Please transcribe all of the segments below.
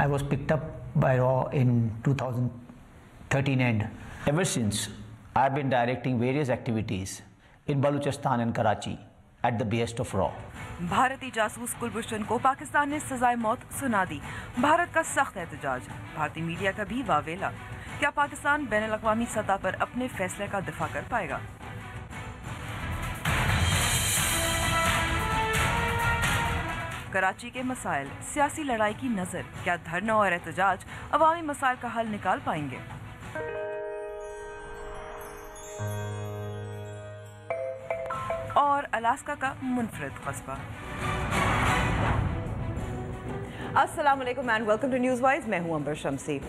I was picked up by RAW in 2013 end. Ever since, I've been directing various activities in Baluchistan and Karachi at the behest of RAW. भारतीय जासूस कुलभूषण को पाकिस्तान ने सजाए मौत सुना दी। भारत का सख्त एहतजाज, भारतीय मीडिया का भी वावेला। क्या पाकिस्तान बैनुल-अक़वामी सतह पर अपने फैसले का दिफा कर पाएगा? कराची के मसाइल, सियासी लड़ाई की नज़र, क्या धरना और एहतजाज अवामी मसाइल का हल निकाल पाएंगे? और अलास्का का मुनफरद कस्बा। अस्सलाम वालेकुम and welcome to news wise. मैं हूं अंबर शमसी।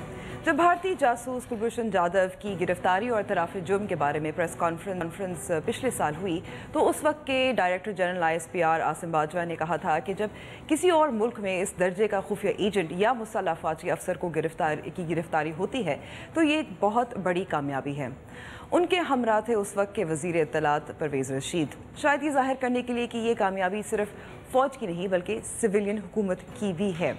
जब भारतीय जासूस कुलभूषण जाधव की गिरफ्तारी और इतराफ़ जुर्म के बारे में प्रेस कॉन्फ्रेंस पिछले साल हुई तो उस वक्त के director general ISPR Asim Bajwa ने कहा था कि जब किसी और मुल्क में इस दर्जे का खुफिया एजेंट या मुसल्लह फ़ौजी अफसर को गिरफ्तारी होती है तो ये एक बहुत बड़ी कामयाबी है। उनके हमरा थे उस वक्त के वज़ीर इत्तलात परवेज़ रशीद। शायद ये ज़ाहिर करने के लिए कि ये कामयाबी सिर्फ फ़ौज की नहीं बल्कि सिविलियन हुकूमत की भी है।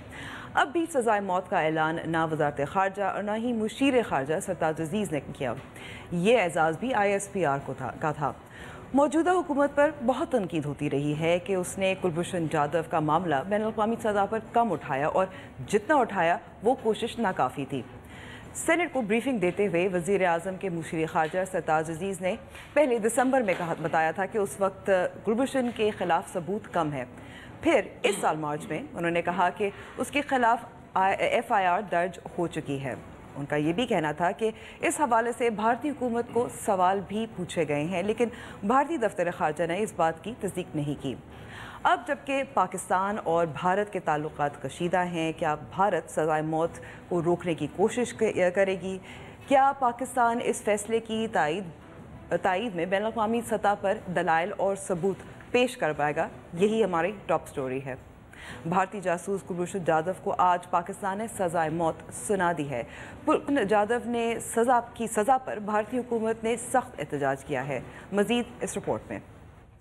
अब भी सज़ाए मौत का ऐलान ना वज़ारत ख़ारजा और ना ही मुशीर ख़ारजा सरताज अज़ीज़ ने किया। ये एजाज़ भी ISPR का था। मौजूदा हुकूमत पर बहुत तनकीद होती रही है कि उसने कुलभूषण जाधव का मामला बैनुल-अक़वामी सतह पर कम उठाया और जितना उठाया वो कोशिश नाकाफ़ी थी। सेनेट को ब्रीफिंग देते हुए वज़ीर आज़म के मुशीर ख़ारजा सरताज अज़ीज़ ने पहले दिसंबर में बताया था कि उस वक्त कुलभूषण के ख़िलाफ़ सबूत कम है। फिर इस साल मार्च में उन्होंने कहा कि उसके ख़िलाफ़ FIR दर्ज हो चुकी है। उनका ये भी कहना था कि इस हवाले से भारतीय हुकूमत को सवाल भी पूछे गए हैं, लेकिन भारतीय दफ्तर ख़ारजा ने इस बात की तस्दीक नहीं की। अब जबकि पाकिस्तान और भारत के ताल्लुकात कशीदा हैं, क्या भारत सज़ाए मौत को रोकने की कोशिश करेगी? क्या पाकिस्तान इस फैसले की तायीद में बैनुल-अक़वामी सतह पर दलाइल और सबूत पेश कर पाएगा? यही हमारी टॉप स्टोरी है। भारतीय जासूस कुलभूषण जाधव को आज पाकिस्तान ने सज़ाए मौत सुना दी है। जाधव ने सज़ा पर भारतीय हुकूमत ने सख्त एहतजाज किया है। मज़ीद इस रिपोर्ट में।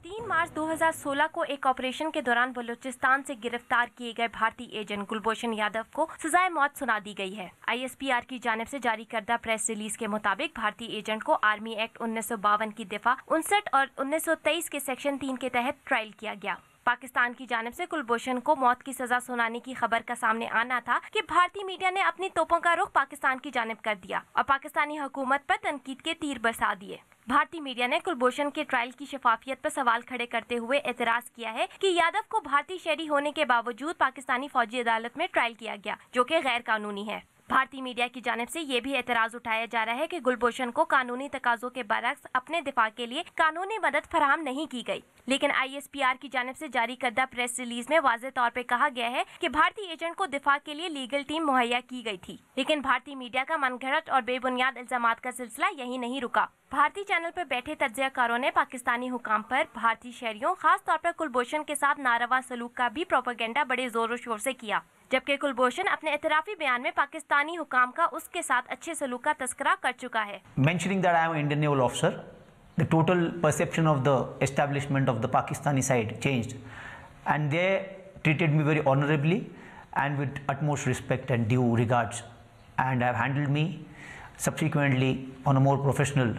3 मार्च 2016 को एक ऑपरेशन के दौरान बलूचिस्तान से गिरफ्तार किए गए भारतीय एजेंट कुलभूषण यादव को सजाए मौत सुना दी गई है। ISPR की जानिब से जारी करदा प्रेस रिलीज के मुताबिक भारतीय एजेंट को आर्मी एक्ट 1952 की दफा 59 और 1923 के सेक्शन 3 के तहत ट्रायल किया गया। पाकिस्तान की जानिब से कुलभूषण को मौत की सजा सुनाने की खबर का सामने आना था कि भारतीय मीडिया ने अपनी तोपों का रुख पाकिस्तान की जानिब कर दिया और पाकिस्तानी हुकूमत पर तनकीद के तीर बरसा दिए। भारतीय मीडिया ने कुलभूषण के ट्रायल की शफाफियत पर सवाल खड़े करते हुए एतराज किया है कि यादव को भारतीय शहरी होने के बावजूद पाकिस्तानी फौजी अदालत में ट्रायल किया गया, जो कि गैर कानूनी है। भारतीय मीडिया की जानिब से ये भी एतराज उठाया जा रहा है कि कुलभूषण को कानूनी तकाज़ों के बरअक्स अपने दिफा के लिए कानूनी मदद फराहम नहीं की गई। लेकिन ISPR की जानिब से जारी करदा प्रेस रिलीज में वाज़ेह तौर पे कहा गया है कि भारतीय एजेंट को दिफा के लिए लीगल टीम मुहैया की गई थी। लेकिन भारतीय मीडिया का मनगढ़ंत और बेबुनियाद इल्जामात का सिलसिला यही नहीं रुका। भारतीय चैनल पर बैठे तज्ज़ियाकारों ने पाकिस्तानी हुकाम पर भारतीय शहरियों, खास तौर पर कुलभूषण के साथ नारवा सलूक का भी प्रोपेगेंडा बड़े जोर शोर से किया, जबकि कुलभूषण अपने एतराफ़ी बयान में पाकिस्तानी हुकाम का उसके साथ अच्छे सलूक का तस्करा कर चुका है। Mentioning that I am an Indian naval officer, the total perception of the establishment of the Pakistani side changed, and they treated me very honorably and with utmost respect and due regards, and have handled me subsequently on a more professional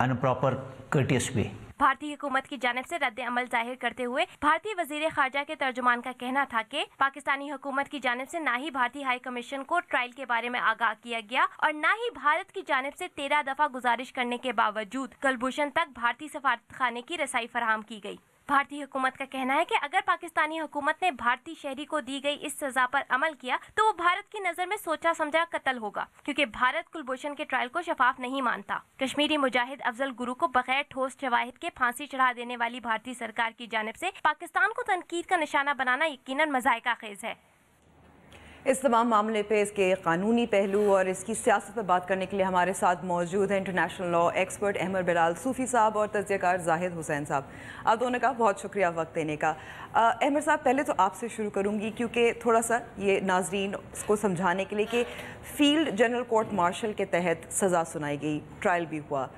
and a proper courteous way. भारतीय हुकूमत की जानिब से रद्द अमल जाहिर करते हुए भारतीय वजीर खारजा के तर्जुमान का कहना था कि पाकिस्तानी हुकूमत की जानिब से ना ही भारतीय हाई कमीशन को ट्रायल के बारे में आगाह किया गया और ना ही भारत की जानिब से 13 दफा गुजारिश करने के बावजूद कुलभूषण तक भारतीय सफारत खाने की रसाई फराहम की गई। भारतीय हुकूमत का कहना है कि अगर पाकिस्तानी हुकूमत ने भारतीय शहरी को दी गई इस सजा पर अमल किया तो वो भारत की नजर में सोचा समझा कत्ल होगा, क्योंकि भारत कुलभूषण के ट्रायल को शफाफ नहीं मानता। कश्मीरी मुजाहिद अफजल गुरु को बगैर ठोस शवाहिद के फांसी चढ़ा देने वाली भारतीय सरकार की जानिब से पाकिस्तान को तनकीद का निशाना बनाना यकीनन मज़ाइका खेज है। इस तमाम मामले पे इसके कानूनी पहलू और इसकी सियासत पर बात करने के लिए हमारे साथ मौजूद हैं international law expert Ahmed Bilal Sufi साहब और तज्ज़ियाकार जाहिद हुसैन साहब। आप दोनों का बहुत शुक्रिया वक्त देने का। अहमद साहब, पहले तो आपसे शुरू करूंगी क्योंकि थोड़ा सा ये नाजरीन को समझाने के लिए कि फील्ड जनरल कोर्ट मार्शल के तहत सज़ा सुनाई गई, ट्रायल भी हुआ,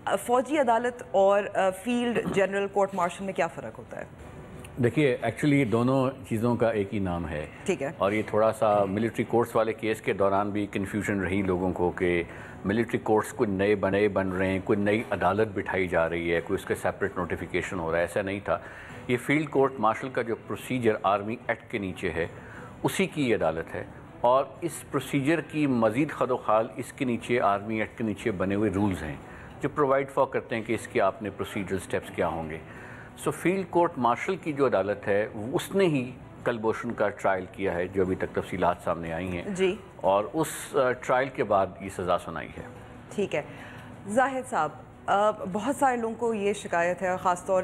फ़ौजी अदालत और फील्ड जनरल कोर्ट मार्शल में क्या फ़र्क होता है? دیکھیے ایکچولی دونوں چیزوں کا ایک ہی نام ہے. ٹھیک ہے. اور یہ تھوڑا سا ملٹری کورٹس والے کیس کے دوران بھی کنفیوژن رہی لوگوں کو کہ ملٹری کورٹس کوئی نئے بن رہے ہیں, کوئی نئی عدالت بٹھائی جا رہی ہے, کوئی اس کا سیپریٹ نوٹیفیکیشن ہو رہا ہے. ایسا نہیں تھا. یہ فیلڈ کورٹ مارشل کا جو پروسیجر آرمی ایکٹ کے نیچے ہے اسی کی یہ عدالت ہے, اور اس پروسیجر کی مزید خد و خال اس کے نیچے آرمی ایکٹ کے نیچے بنے ہوئے رولز ہیں جو پرووائڈ فار کرتے ہیں کہ اس کے آپ نے پروسیجرل سٹیپس کیا ہوں گے. سو فیلڈ کورٹ مارشل کی جو عدالت ہے اس نے ہی کلبھوشن کا ٹرائل کیا ہے جو ابھی تک تفصیلات سامنے آئی ہیں جی, اور اس ٹرائل کے بعد یہ سزا سنائی ہے. ٹھیک ہے. زاہد صاحب, بہت سارے لوگوں کو یہ شکایت ہے, خاص طور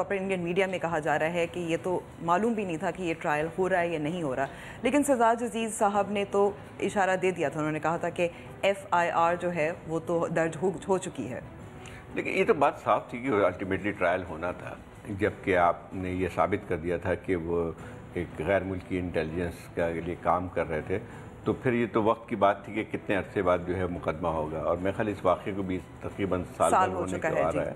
پر انڈین میڈیا میں کہا جا رہا ہے کہ یہ تو معلوم بھی نہیں تھا کہ یہ ٹرائل ہو رہا ہے یا نہیں ہو رہا, لیکن سرزاج عزیز صاحب نے تو اشارہ دے دیا تھا. انہوں نے کہا تھا کہ FIR جو ہے وہ تو درج ہو چکی ہے. لیکن یہ تو بات صاف تھی کہ الٹیمیٹلی ٹرائل ہونا تھا, جبکہ آپ نے یہ ثابت کر دیا تھا کہ وہ ایک غیر ملکی انٹیلیجنس کے لیے کام کر رہے تھے. تو پھر یہ تو وقت کی بات تھی کہ کتنے عرصے بعد جو ہے مقدمہ ہوگا, اور میں خیال اس واقعے کو بھی تقریباً سال بھر ہونے کو آ رہا ہے.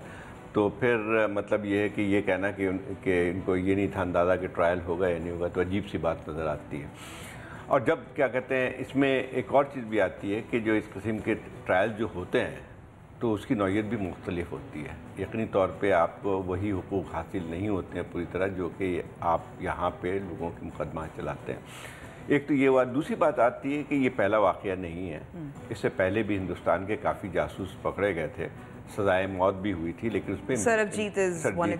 تو پھر مطلب یہ ہے کہ یہ کہنا کہ ان کو یہ نہیں تھا اندازہ کہ ٹرائل ہوگا یا نہیں ہوگا, تو عجیب سی بات نظر آتی ہے. اور جب کیا کہتے ہیں اس میں ایک اور چیز بھی آتی ہے کہ جو اس قسم کے ٹرائل جو ہوتے ہیں تو اس کی نوعیت بھی مختلف ہوتی ہے. یقینی طور پہ آپ کو وہی حقوق حاصل نہیں ہوتے ہیں پوری طرح جو کہ آپ یہاں پہ لوگوں کے مقدمہ چلاتے ہیں. ایک تو یہ بات. دوسری بات آتی ہے کہ یہ پہلا واقعہ نہیں ہے. اس سے پہلے بھی ہندوستان کے کافی جاسوس پکڑے گئے تھے, سزائے موت بھی ہوئی تھی, لیکن اس پہ سربجیت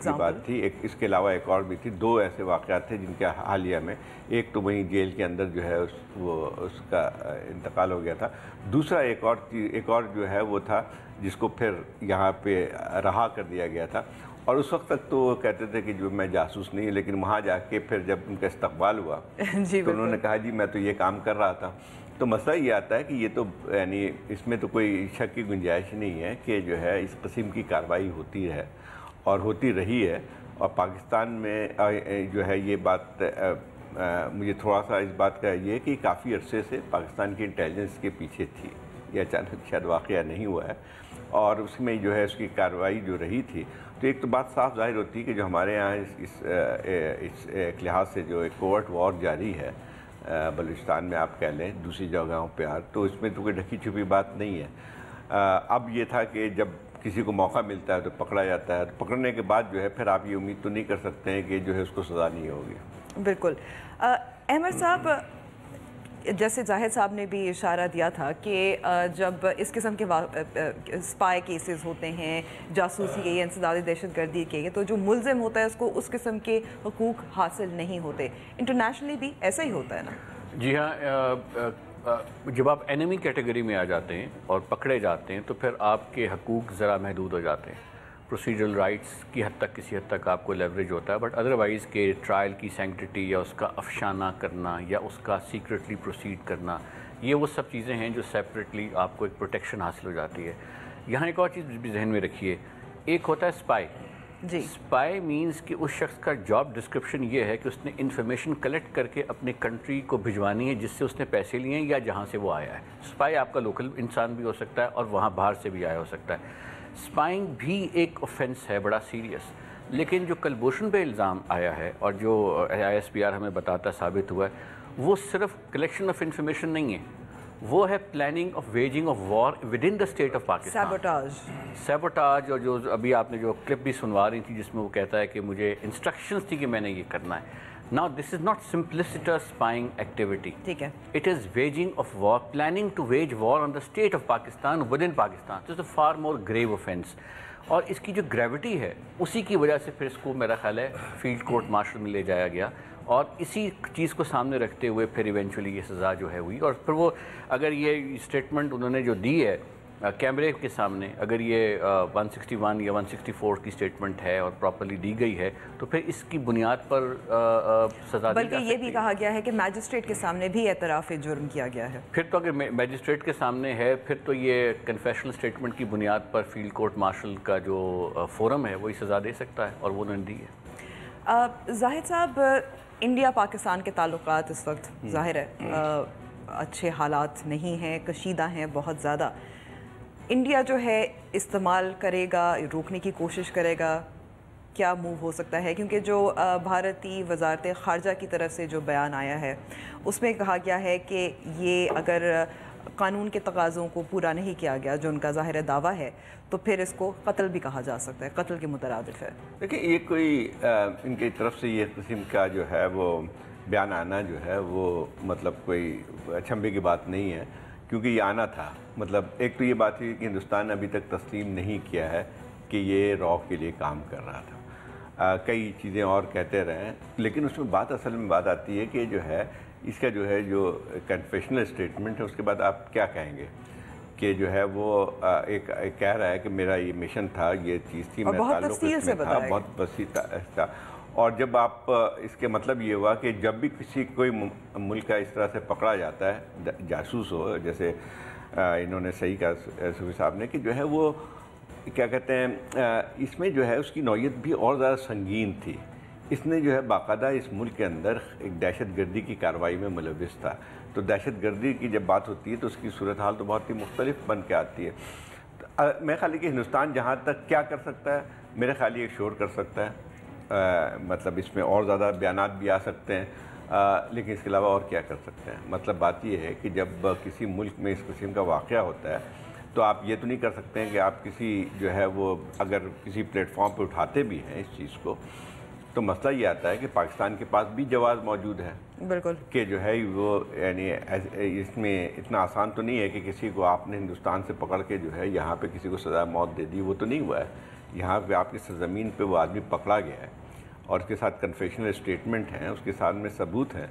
کی بات تھی. اس کے علاوہ ایک اور بھی تھی. 2 ایسے واقعات تھے جن کے حالیہ میں, ایک تو وہیں جیل کے اندر جو ہے اس کا انتقال ہو گیا تھا. دوسرا ایک اور جو ہے وہ تھا جس کو پھر یہاں پہ رہا کر دیا گیا تھا. اور اس وقت تک تو وہ کہتے تھے کہ جو میں جاسوس نہیں ہوں, لیکن وہاں جا کے پھر جب ان کا استقبال ہوا تو انہوں نے کہا جی میں تو یہ کام کر رہا تھا. تو مسئلہ یہ آتا ہے کہ یہ تو یعنی اس میں تو کوئی شک کی گنجائش نہیں ہے کہ جو ہے اس قسم کی کارروائی ہوتی ہے اور ہوتی رہی ہے. اور پاکستان میں جو ہے یہ بات مجھے تھوڑا سا اس بات کا یہ ہے کہ کافی عرصے سے پاکستان کی انٹیلیجنس کے پیچھے تھی. یہ اچانک شاید واقعہ نہیں ہوا ہے, اور اس میں جو ہے اس کی کارروائی جو رہی تھی. تو ایک تو بات صاف ظاہر ہوتی ہے کہ جو ہمارے یہاں اس ایک لحاظ سے جو ایک کوورٹ وار جاری ہے بلوچستان میں, آپ کہہ لیں دوسری جگہوں پہ, تو اس میں تو کوئی ڈھکی چھپی بات نہیں ہے. اب یہ تھا کہ جب کسی کو موقع ملتا ہے تو پکڑا جاتا ہے, تو پکڑنے کے بعد جو ہے پھر آپ یہ امید تو نہیں کر سکتے ہیں کہ جو ہے اس کو سزا نہیں ہوگی. بالکل. احمد صاحب, جیسے زاہد صاحب نے بھی اشارہ دیا تھا کہ جب اس قسم کے اسپائی کیسز ہوتے ہیں, جاسوسی کے یا انسدادی دہشت گردی کے, تو جو ملزم ہوتا ہے اس کو اس قسم کے حقوق حاصل نہیں ہوتے. انٹرنیشنلی بھی ایسا ہی ہوتا ہے نا؟ جی ہاں, جب آپ اینیمی کیٹیگری میں آ جاتے ہیں اور پکڑے جاتے ہیں تو پھر آپ کے حقوق ذرا محدود ہو جاتے ہیں. پروسیجرل رائٹس کی حد تک کسی حد تک آپ کو لیوریج ہوتا ہے, بٹ ادروائز کہ ٹرائل کی سینکٹیٹی یا اس کا افشانہ کرنا یا اس کا سیکرٹلی پروسیڈ کرنا, یہ وہ سب چیزیں ہیں جو سیپریٹلی آپ کو ایک پروٹیکشن حاصل ہو جاتی ہے. یہاں ایک اور چیز بھی ذہن میں رکھیے, ایک ہوتا ہے اسپائی. جی, اسپائی مینز کہ اس شخص کا جاب ڈسکرپشن یہ ہے کہ اس نے انفارمیشن کلیکٹ کر کے اپنے کنٹری کو بھجوانی ہے جس سے اس نے پیسے لیے ہیں یا جہاں سے وہ آیا ہے. اسپائی آپ کا لوکل انسان بھی ہو سکتا ہے اور وہاں باہر سے بھی آیا ہو سکتا ہے. اسپائنگ بھی ایک اوفینس ہے بڑا سیریس, لیکن جو کلبھوشن پہ الزام آیا ہے اور جو ISPR ہمیں بتاتا ثابت ہوا ہے, وہ صرف کلیکشن آف انفارمیشن نہیں ہے, وہ ہے planning of waging of war within the state of Pakistan. Sabotage. اور جو ابھی آپ نے جو کلپ بھی سنوا رہی تھی جس میں وہ کہتا ہے کہ مجھے انسٹرکشنز تھی کہ میں نے یہ کرنا ہے. Now this is not simpliciter spying activity. ٹھیک ہے. It is waging of war, planning to wage war on the state of Pakistan within Pakistan. This is a far more grave offence. اور اس کی جو گریوٹی ہے اسی کی وجہ سے پھر اس کو میرا خیال ہے فیلڈ کورٹ مارشل میں لے جایا گیا, اور اسی چیز کو سامنے رکھتے ہوئے پھر ایونچولی یہ سزا جو ہے ہوئی. اور پھر وہ اگر یہ اسٹیٹمنٹ انہوں نے جو دی ہے کیمرے کے سامنے, اگر یہ 161 یا 164 کی اسٹیٹمنٹ ہے اور پراپرلی دی گئی ہے تو پھر اس کی بنیاد پر سزا دی. بلکہ یہ بھی کہا گیا ہے کہ میجسٹریٹ کے سامنے بھی اعتراف جرم کیا گیا ہے. پھر تو اگر میجسٹریٹ کے سامنے ہے پھر تو یہ کنفیشنل اسٹیٹمنٹ کی بنیاد پر فیلڈ کورٹ مارشل کا جو فورم ہے وہی سزا دے سکتا ہے, اور وہ انہوں نے دی ہے. زاہد صاحب, انڈیا پاکستان کے تعلقات اس وقت ظاہر ہے اچھے حالات نہیں ہیں, کشیدہ ہیں بہت زیادہ. انڈیا جو ہے استعمال کرے گا, روکنے کی کوشش کرے گا کیا موو ہو سکتا ہے؟ کیونکہ جو بھارتی وزارت خارجہ کی طرف سے جو بیان آیا ہے اس میں کہا گیا ہے کہ یہ اگر قانون کے تقاضوں کو پورا نہیں کیا گیا جو ان کا ظاہر دعویٰ ہے تو پھر اس کو قتل بھی کہا جا سکتا ہے، قتل کے مترادف ہے۔ دیکھیں یہ کوئی ان کی طرف سے یہ قسم کا جو ہے وہ بیان آنا جو ہے وہ مطلب کوئی اچنبھے کی بات نہیں ہے، کیونکہ یہ آنا تھا۔ مطلب ایک تو یہ بات ہے کہ ہندوستان نے ابھی تک تسلیم نہیں کیا ہے کہ یہ رو کے لیے کام کر رہا تھا، کئی چیزیں اور کہتے رہے ہیں، لیکن اس میں بات اصل میں بات آتی ہے کہ جو ہے اس کا جو ہے جو کنفیشنل اسٹیٹمنٹ ہے اس کے بعد آپ کیا کہیں گے کہ جو ہے وہ ایک کہہ رہا ہے کہ میرا یہ مشن تھا، یہ چیز تھی، میرا تعلق اس میں تھا، بہت وسیع تھا۔ اور جب آپ اس کے مطلب یہ ہوا کہ جب بھی کسی کوئی ملک کا اس طرح سے پکڑا جاتا ہے جاسوس ہو، جیسے انہوں نے صحیح کہا صوفی صاحب نے کہ جو ہے وہ کیا کہتے ہیں اس میں جو ہے اس کی نوعیت بھی اور زیادہ سنگین تھی۔ اس نے جو ہے باقاعدہ اس ملک کے اندر ایک دہشت گردی کی کارروائی میں ملوث تھا، تو دہشت گردی کی جب بات ہوتی ہے تو اس کی صورتحال تو بہت ہی مختلف بن کے آتی ہے۔ میرے خیال ہے کہ ہندوستان جہاں تک کیا کر سکتا ہے، میرے خیال ایک شور کر سکتا ہے، مطلب اس میں اور زیادہ بیانات بھی آ سکتے ہیں، لیکن اس کے علاوہ اور کیا کر سکتے ہیں؟ مطلب بات یہ ہے کہ جب کسی ملک میں اس قسم کا واقعہ ہوتا ہے تو آپ یہ تو نہیں کر سکتے ہیں کہ آپ کسی جو ہے وہ اگر کسی پلیٹ فارم پہ اٹھاتے بھی ہیں اس چیز کو تو مسئلہ یہ آتا ہے کہ پاکستان کے پاس بھی جواز موجود ہے، بالکل، کہ جو ہے وہ یعنی اس میں اتنا آسان تو نہیں ہے کہ کسی کو آپ نے ہندوستان سے پکڑ کے جو ہے یہاں پہ کسی کو سزا موت دے دی، وہ تو نہیں ہوا ہے۔ یہاں پہ آپ کی سرزمین پہ وہ آدمی پکڑا گیا ہے اور اس کے ساتھ کنفیشنل اسٹیٹمنٹ ہیں، اس کے ساتھ میں ثبوت ہیں،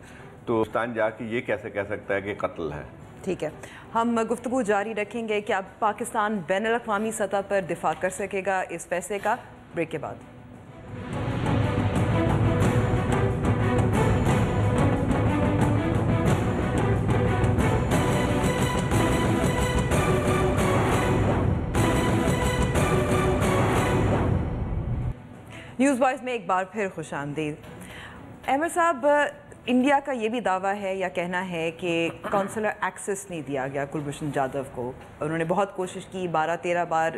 تو ہندوستان جا کے یہ کیسے کہہ سکتا ہے کہ قتل ہے؟ ٹھیک ہے، ہم گفتگو جاری رکھیں گے کہ اب پاکستان بین الاقوامی سطح پر دفاع کر سکے گا اس فیصلے کا، بریک کے بعد۔ نیوز وائز میں ایک بار پھر خوش آمدید۔ احمد صاحب، انڈیا کا یہ بھی دعویٰ ہے یا کہنا ہے کہ کونسلر ایکسس نہیں دیا گیا کلبھوشن جادھو کو، انہوں نے بہت کوشش کی، 12-13 بار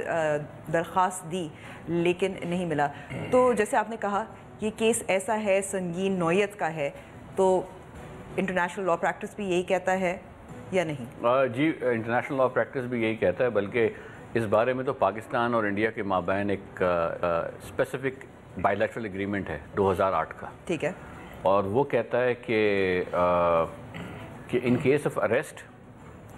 درخواست دی لیکن نہیں ملا، تو جیسے آپ نے کہا یہ کیس ایسا ہے، سنگین نوعیت کا ہے، تو انٹرنیشنل لا پریکٹس بھی یہی کہتا ہے یا نہیں؟ جی، انٹرنیشنل لا پریکٹس بھی یہی کہتا ہے، بلکہ اس بارے میں تو پاکستان اور انڈیا کے مابین ایک اسپیسیفک بائیلیٹرل ایگریمنٹ ہے 2008 کا، ٹھیک ہے، اور وہ کہتا ہے کہ in case of arrest,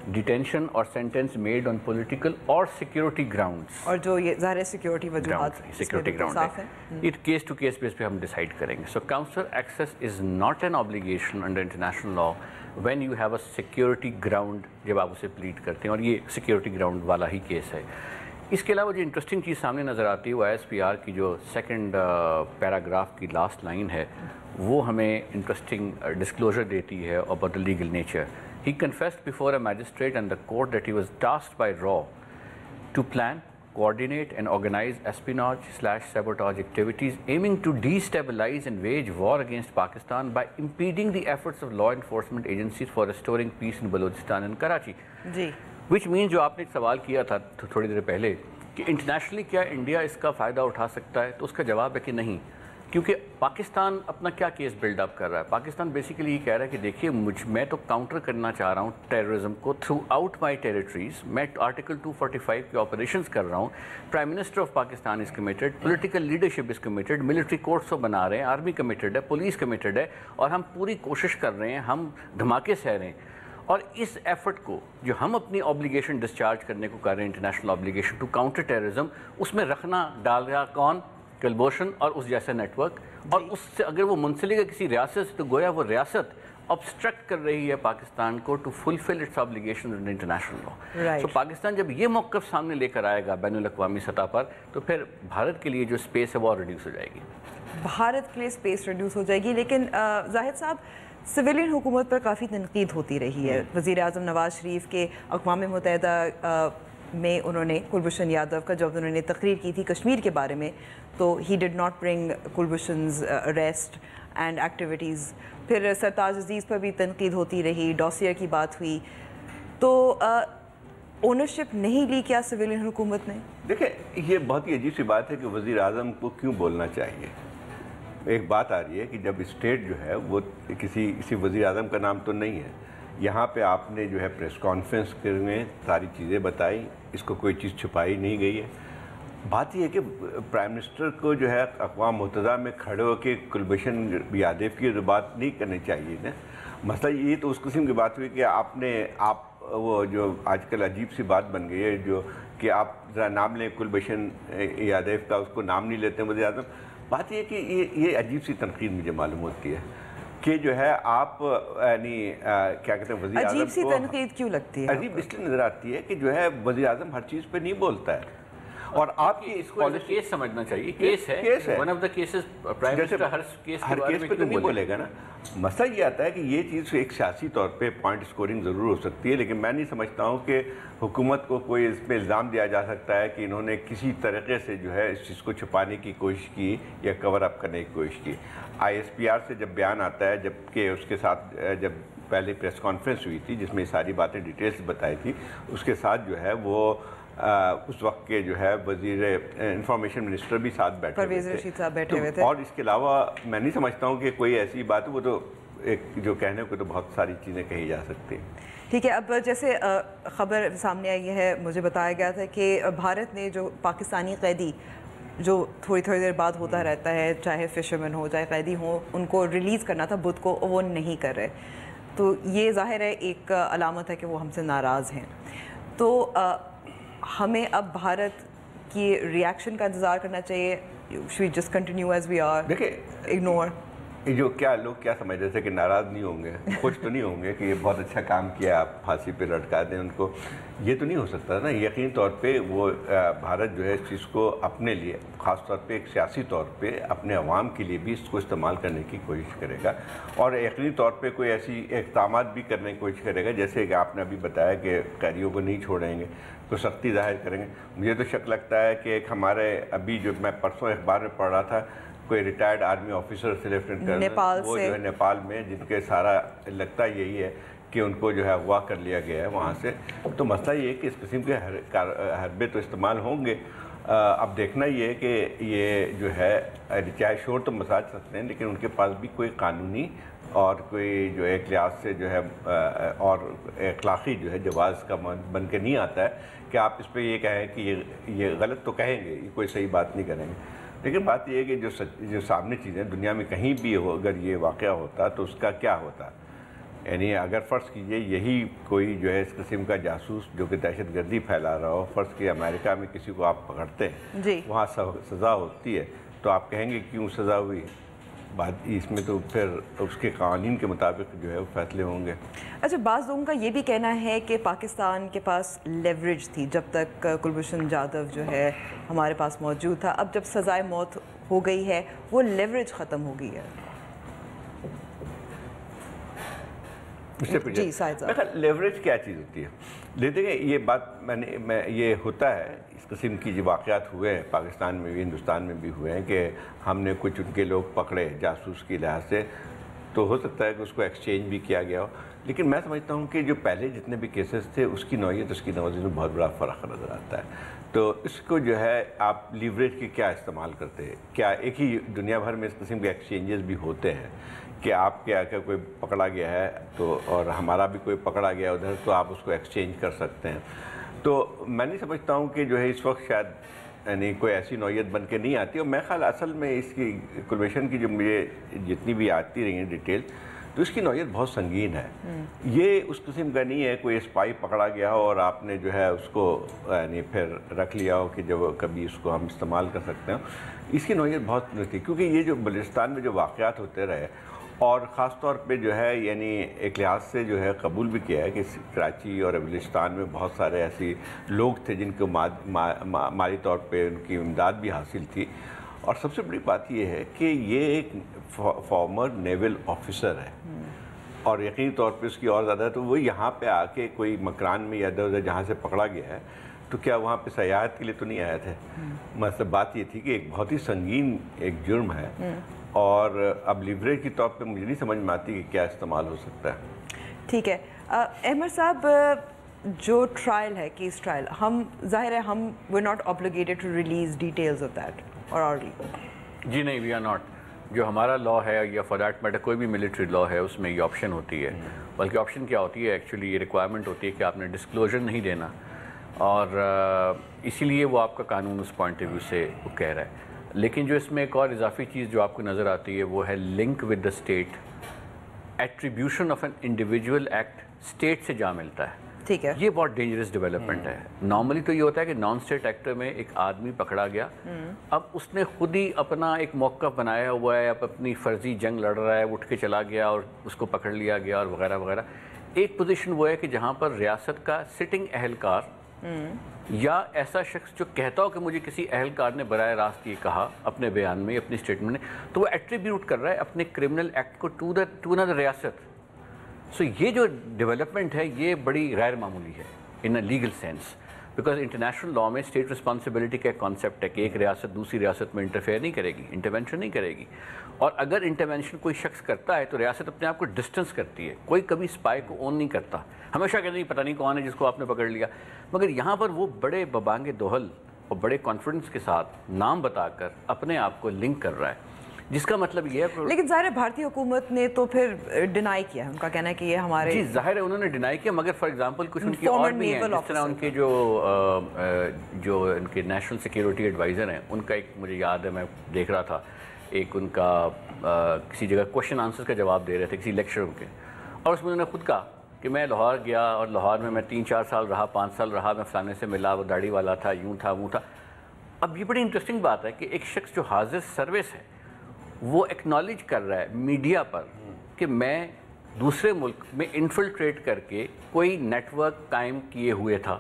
detention اور سینٹینس میڈ آن پولیٹیکل اور سیکیورٹی گراؤنڈس، اور جو یہ ظاہر سیکیورٹی وجوہات سیکیورٹی گراؤنڈ ہے، یہ کیس ٹو کیس بیس پہ ہم ڈیسائیڈ کریں گے۔ So counsellor access is not an obligation under international law when you have a security ground, جب آپ اسے پلیڈ کرتے ہیں، اور یہ سیکیورٹی گراؤنڈ والا ہی کیس ہے۔ اس کے علاوہ جو انٹرسٹنگ چیز سامنے نظر آتی ہے وہ ISPR کی جو سیکنڈ پیراگراف کی لاسٹ لائن ہے، وہ ہمیں انٹرسٹنگ ڈسکلوجر دیتی ہے about the legal nature. He confessed before a magistrate and the court that he was tasked by RAW to plan, coordinate and organize espionage/sabotage activities aiming to destabilize and wage war against Pakistan by impeding the efforts of law enforcement agencies for restoring peace in Balochistan and Karachi. جی، وچ مین جو آپ نے ایک سوال کیا تھا تھوڑی دیر پہلے کہ انٹرنیشنلی کیا انڈیا اس کا فائدہ اٹھا سکتا ہے، تو اس کا جواب ہے کہ نہیں، کیونکہ پاکستان اپنا کیا کیس بلڈ اپ کر رہا ہے۔ پاکستان بیسیکلی یہ کہہ رہا ہے کہ دیکھیے میں تو کاؤنٹر کرنا چاہ رہا ہوں ٹیررزم کو تھرو آؤٹ مائی ٹیریٹریز، میں آرٹیکل 245 کے آپریشنز کر رہا ہوں، prime minister of Pakistan is committed, political leadership is committed, military courts بنا رہے ہیں، آرمی کمیٹڈ ہے، پولیس کمیٹڈ ہے، اور ہم پوری کوشش کر رہے ہیں، ہم دھماکے سہ رہے ہیں، اور اس ایفرٹ کو جو ہم اپنی آبلیگیشن ڈسچارج کرنے کو کر رہے ہیں، international obligation to counter terrorism, اس میں رکھنا ڈال رہا کون؟ کلبھوشن اور اس جیسا نیٹ ورک، اور اس سے اگر وہ منسلک ہے کسی ریاست سے تو گویا وہ ریاست obstruct کر رہی ہے پاکستان کو to fulfil its obligation in international law. So Pakistan جب یہ موقف سامنے لے کر آئے گا بین الاقوامی سطح پر، تو پھر بھارت کے لیے جو اسپیس ہے وہ ریڈیوس ہو جائے گی، بھارت کے لیے اسپیس ریڈیوس ہو جائے گی۔ لیکن زاہد صاحب، سویلین حکومت پر کافی تنقید ہوتی رہی ہے، وزیر اعظم نواز شریف کے اقوام متحدہ میں انہوں نے کلبھوشن یادو کا جب انہوں نے تقریر کی تھی کشمیر کے بارے میں، تو he did not bring Kulbhushan's arrest and activities, پھر سرتاج عزیز پر بھی تنقید ہوتی رہی، ڈوسیئر کی بات ہوئی، تو ओनरशिप नहीं ली क्या सिविलियन हुकूमत ने? देखिए, ये बहुत ही अजीब सी बात है कि वज़ीर आज़म को क्यों बोलना चाहिए। एक बात आ रही है कि जब स्टेट जो है वो किसी वज़ीर आज़म का नाम तो नहीं है, यहाँ पे आपने जो है प्रेस कॉन्फ्रेंस में सारी चीज़ें बताई, इसको कोई चीज़ छुपाई नहीं गई है। बात यह है कि प्राइम मिनिस्टर को जो है अक़वाम मुत्तहिदा में खड़े होकर कुलभूषण यादव की बात नहीं करनी चाहिए ना। मसला ये तो उस किस्म की बात हुई कि आप वो जो आजकल अजीब सी बात बन गई है जो कि आप ज़रा नाम लें कुलभूषण यादव का, उसको नाम नहीं लेते वज़ीर आज़म। बात ये कि ये अजीब सी तनकीद मुझे मालूम होती है कि जो है आप यानी क्या कहते हैं वज़ीर आज़म को। अजीब सी तनकीद क्यों लगती है? अजीब इसलिए नज़र आती है कि जो है वज़ीर आज़म हर चीज़ पे नहीं बोलता है और आपकी इसको केस समझना चाहिए। केस है one of the cases. Prime minister her case पे तो नहीं बोलेगा ना। मसला ये आता है कि ये चीज़ एक सियासी तौर पे पॉइंट स्कोरिंग ज़रूर हो सकती है, लेकिन मैं नहीं समझता हूँ कि हुकूमत को कोई इस पर इल्ज़ाम दिया जा सकता है कि इन्होंने किसी तरीके से जो है इस चीज़ को छुपाने की कोशिश की या कवर अप करने की कोशिश की। ISPR से जब बयान आता है, जबकि उसके साथ जब पहले प्रेस कॉन्फ्रेंस हुई थी जिसमें सारी बातें डिटेल्स बताई थी, उसके साथ जो है वो उस वक्त के जो है वज़ीर इंफॉर्मेशन मिनिस्टर भी साथ बैठे हुए थे। और इसके अलावा मैं नहीं समझता हूँ कि कोई ऐसी बात है, वो तो एक जो कहने को तो बहुत सारी चीज़ें कही जा सकती हैं। ठीक है, अब जैसे ख़बर सामने आई है, मुझे बताया गया था कि भारत ने जो पाकिस्तानी कैदी जो थोड़ी देर बाद होता रहता है, चाहे फिशरमैन हो चाहे कैदी हो, उनको रिलीज़ करना था बुध को, वो नहीं कर रहे। तो ये ज़ाहिर है एक अलामत है कि वो हमसे नाराज़ हैं। तो हमें अब भारत की रिएक्शन का इंतज़ार करना चाहिए? Should we just continue as we are, देखिए इग्नोर? जो लोग क्या समझ रहे थे कि नाराज़ नहीं होंगे, खुश तो नहीं होंगे कि ये बहुत अच्छा काम किया, आप फांसी पे लटका दें उनको, ये तो नहीं हो सकता ना। यकीनी तौर पे वो भारत जो है इस चीज़ को अपने लिए, ख़ास तौर पे एक सियासी तौर पे अपने अवाम के लिए भी इसको इस्तेमाल करने की कोशिश करेगा और यकीनी तौर पे कोई ऐसी इक़दामात भी करने की कोशिश करेगा, जैसे कि आपने अभी बताया कि कैदियों को नहीं छोड़ेंगे, तो सख्ती ज़ाहिर करेंगे। मुझे तो शक लगता है कि एक हमारे अभी जो मैं परसों अखबार में पढ़ रहा था, कोई रिटायर्ड आर्मी ऑफिसर से लेफ्टिनेंट कर्नल, वो जो है नेपाल में, जिनके सारा लगता यही है कि उनको जो है अगवा कर लिया गया है वहाँ से। तो मसला ये है कि इस किस्म के हरबे तो इस्तेमाल होंगे। अब देखना ये है कि ये जो है चाहे शोर तो मचा सकते हैं, लेकिन उनके पास भी कोई कानूनी और कोई जो एक लिहाज से जो है और अखलाक़ी जो है जवाज़ का बन के नहीं आता है कि आप इस पर ये कहें कि ये गलत तो कहेंगे, ये कोई सही बात नहीं करेंगे। लेकिन बात यह है कि जो सामने चीज़ें दुनिया में कहीं भी हो, अगर ये वाक़या होता तो उसका क्या होता। यानी अगर फ़र्ज़ कीजिए यही कोई जो है इस किस्म का जासूस जो कि दहशत गर्दी फैला रहा हो, फ़र्ज़ कीजिए अमेरिका में किसी को आप पकड़ते हैं, वहाँ सज़ा होती है, तो आप कहेंगे क्यों सज़ा हुई। बात इसमें तो फिर उसके कानून के मुताबिक जो है वो फैसले होंगे। अच्छा, बाज़ लोगों का ये भी कहना है कि पाकिस्तान के पास लेवरेज थी जब तक कुलभूषण जाधव जो है हमारे पास मौजूद था। अब जब सज़ाए मौत हो गई है, वो लेवरेज ख़त्म हो गई है। जी साहिब, लेवरेज क्या चीज़ होती है? देखिए, ये बात ये होता है, इस किस्म की जो वाक़यात हुए हैं पाकिस्तान में भी हिंदुस्तान में भी हुए हैं कि हमने कुछ उनके लोग पकड़े जासूस की लिहाज से, तो हो सकता है कि उसको एक्सचेंज भी किया गया हो। लेकिन मैं समझता हूँ कि जो पहले जितने भी केसेस थे उसकी नौयत उसकी नौज़ी में बहुत बड़ा फ़र्क नज़र आता है। तो इसको जो है आप लीवरेज की क्या इस्तेमाल करते हैं? क्या एक ही दुनिया भर में इस किस्म के एक्सचेंजेस भी होते हैं कि आप क्या कोई पकड़ा गया है तो और हमारा भी कोई पकड़ा गया उधर, तो आप उसको एक्सचेंज कर सकते हैं। तो मैं नहीं समझता हूँ कि जो है इस वक्त शायद यानी कोई ऐसी नौयत बन के नहीं आती। और मैं ख्याल असल में इसकी कुलभूषण की जो मुझे जितनी भी आती रही हैं डिटेल, तो इसकी नौयत बहुत संगीन है। ये उस किस्म का नहीं है कोई स्पाई पकड़ा गया हो और आपने जो है उसको यानी फिर रख लिया हो कि जब कभी उसको हम इस्तेमाल कर सकते हैं। इसकी नौयत बहुत थी, क्योंकि ये जो बलूचिस्तान में जो वाक़यात होते रहे और ख़ास तौर पे जो है यानी एक लिहाज से जो है कबूल भी किया है कि कराची और बलूचिस्तान में बहुत सारे ऐसे लोग थे जिनको माली तौर पे उनकी इमदाद भी हासिल थी। और सबसे बड़ी बात यह है कि ये एक फॉर्मर नेवल ऑफिसर है और यकीनी तौर पे उसकी और ज़्यादा, तो वो यहाँ पे आके कोई मकरान में या इधर जहाँ से पकड़ा गया है तो क्या वहाँ पे सयाहत के लिए तो नहीं आए थे। मतलब बात ये थी कि एक बहुत ही संगीन एक जुर्म है और अब लीवरेज के तौर पे मुझे नहीं समझ में आती कि क्या इस्तेमाल हो सकता है। ठीक है, अहमद साहब, جو ٹرائل ہے کیس ٹرائل ہم ظاہر ہے ہم we not obliged to release details of that اور جی نہیں وی آر ناٹ. جو ہمارا لا ہے یا فار دیٹ میٹر کوئی بھی ملٹری لا ہے اس میں یہ آپشن ہوتی ہے, بلکہ آپشن کیا ہوتی ہے ایکچولی یہ ریکوائرمنٹ ہوتی ہے کہ آپ نے ڈسکلوجر نہیں دینا, اور اسی لیے وہ آپ کا قانون اس پوائنٹ آف ویو سے وہ کہہ رہا ہے. لیکن جو اس میں ایک اور اضافی چیز جو آپ کو نظر آتی ہے وہ ہے link with the state. Attribution of an individual act state سے جا ملتا ہے. ٹھیک ہے, یہ بہت ڈینجرس ڈیولپمنٹ ہے. نارملی تو یہ ہوتا ہے کہ نان اسٹیٹ ایکٹر میں ایک آدمی پکڑا گیا, اب اس نے خود ہی اپنا ایک موقف بنایا ہوا ہے, اب اپنی فرضی جنگ لڑ رہا ہے, اٹھ کے چلا گیا اور اس کو پکڑ لیا گیا اور وغیرہ وغیرہ. ایک پوزیشن وہ ہے کہ جہاں پر ریاست کا سٹنگ اہلکار یا ایسا شخص جو کہتا ہو کہ مجھے کسی اہلکار نے براہ راست یہ کہا اپنے بیان میں اپنی اسٹیٹمنٹ میں, تو وہ ایٹریبیوٹ کر رہا ہے اپنے کرمنل ایکٹ کو ٹو another ریاست. سو یہ جو ڈیولپمنٹ ہے یہ بڑی غیر معمولی ہے in a legal sense, because international law میں اسٹیٹ رسپانسبلٹی کا ایک کانسیپٹ ہے کہ ایک ریاست دوسری ریاست میں انٹرفیئر نہیں کرے گی, انٹرونشن نہیں کرے گی, اور اگر انٹرونشن کوئی شخص کرتا ہے تو ریاست اپنے آپ کو ڈسٹنس کرتی ہے. کوئی کبھی اسپائی کو اون نہیں کرتا, ہمیشہ کہتے ہیں پتہ نہیں کون ہے جس کو آپ نے پکڑ لیا. مگر یہاں پر وہ بڑے ببانگ دوہل اور بڑے کانفیڈنس کے ساتھ نام بتا کر اپنے آپ کو لنک کر رہا ہے, جس کا مطلب یہ ہے. لیکن ظاہر ہے بھارتی حکومت نے تو پھر ڈینائی کیا ہے, ان کا کہنا ہے کہ یہ ہمارے جی ظاہر ہے انہوں نے ڈینائی کیا, مگر فار ایگزامپل کچھ ان کی اور بھی ہیں, جس طرح ان کے جو ان کے نیشنل سیکیورٹی ایڈوائزر ہیں, ان کا ایک مجھے یاد ہے میں دیکھ رہا تھا, ایک ان کا کسی جگہ کوشچن آنسر کا جواب دے رہے تھے کسی لیکچر کے, اور اس میں انہوں نے خود کہا کہ میں لاہور گیا اور لاہور میں 3-4 سال رہا, 5 سال رہا, میں فلانے سے ملا, وہ داڑھی والا تھا, یوں تھا وہ تھا. اب یہ بڑی انٹرسٹنگ بات ہے کہ ایک شخص جو حاضر سروس ہے وہ ایکنالج کر رہا ہے میڈیا پر کہ میں دوسرے ملک میں انفلٹریٹ کر کے کوئی نیٹ ورک قائم کیے ہوئے تھا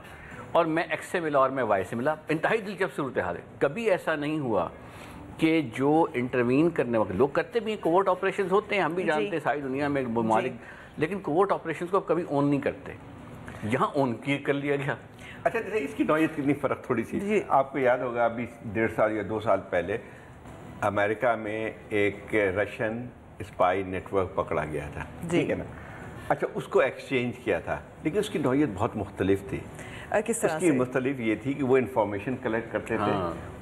اور میں ایکس سے ملا اور میں وائی سے ملا. انتہائی دلچسپ صورتحال ہے. کبھی ایسا نہیں ہوا کہ جو انٹروین کرنے وقت لوگ کرتے بھی ہیں, کوورٹ آپریشنز ہوتے ہیں, ہم بھی جانتے ہیں ساری دنیا میں ممالک, لیکن کوورٹ آپریشنز کو کبھی اون نہیں کرتے. یہاں اون کر لیا گیا. اچھا اس کی نوعیت کتنی فرق تھوڑی سی آپ کو یاد ہوگا, ابھی 1.5 سال یا 2 سال پہلے امریکہ میں ایک رشین اسپائی نیٹ ورک پکڑا گیا تھا, ٹھیک ہے نا. اچھا اس کو ایکسچینج کیا تھا, لیکن اس کی نوعیت بہت مختلف تھی. کس طرح اس کی مختلف یہ تھی کہ وہ انفارمیشن کلیکٹ کرتے تھے,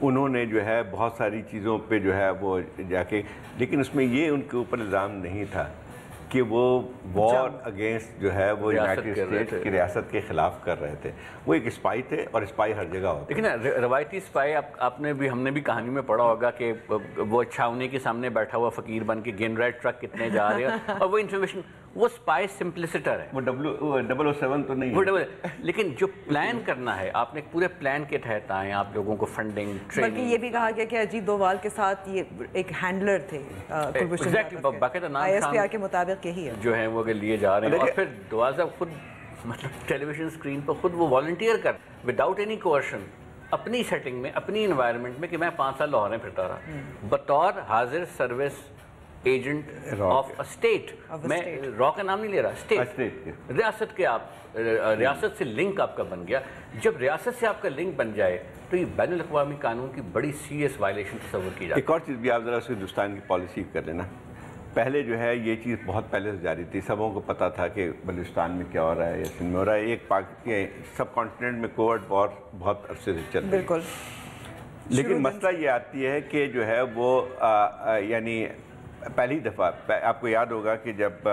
انہوں نے جو ہے بہت ساری چیزوں پہ جو ہے وہ جا کے, لیکن اس میں یہ ان کے اوپر الزام نہیں تھا کہ وہ وار اگینسٹ جو ہے وہ یونائٹڈ اسٹیٹس کی ریاست کے خلاف کر رہے تھے. وہ ایک اسپائی تھے, اور اسپائی ہر جگہ ہوتے ہیں. لیکن روایتی اسپائی آپ نے بھی, ہم نے بھی کہانی میں پڑھا ہوگا کہ وہ چھاونے کے سامنے بیٹھا ہوا فقیر بن کے گن رہا ہے ٹرک کتنے جا رہے ہیں, اور وہ انفارمیشن, وہ اسپائی سمپلسٹر ہے, وہ 007 تو نہیں ہے. لیکن جو پلان کرنا ہے, آپ نے پورے پلان کے تحت آئے, آپ لوگوں کو فنڈنگ, ٹریننگ. بلکہ یہ بھی کہا گیا کہ اجیت دووال کے ساتھ یہ ایک ہینڈلر تھے ISPR کے مطابق یہی ہے جو ہیں وہ اگر لیے جا رہے ہیں, اور پھر دووال صاحب خود مطلب ٹیلی ویژن اسکرین پر خود وہ والنٹیئر کر وداؤٹ اینی کوئرشن اپنی سیٹنگ میں, اپنی انوائرمنٹ میں, کہ میں 5 سال لاہور میں پھرتا رہا بطور حاضر سروس ایجنٹ آف اسٹیٹ. میں را کا نام نہیں لے رہا, اسٹیٹ, ریاست کے, آپ ریاست سے لنک آپ کا بن گیا. جب ریاست سے آپ کا لنک بن جائے تو یہ بین الاقوامی قانون کی بڑی سیریس وائلیشن تصور کی جاتی ہے. ایک اور چیز بھی آپ ذرا اس ہندوستان کی پالیسی کر لینا. پہلے جو ہے یہ چیز بہت پہلے سے جاری تھی, سبوں کو پتہ تھا کہ بلوچستان میں کیا ہو رہا ہے یا سندھ میں ہو رہا ہے. ایک سب کانٹیننٹ میں کوورٹ وار بہت عرصے سے چل رہی ہے. بالکل. لیکن مسئلہ یہ آتی ہے کہ جو ہے وہ یعنی پہلی دفعہ آپ کو یاد ہوگا کہ جب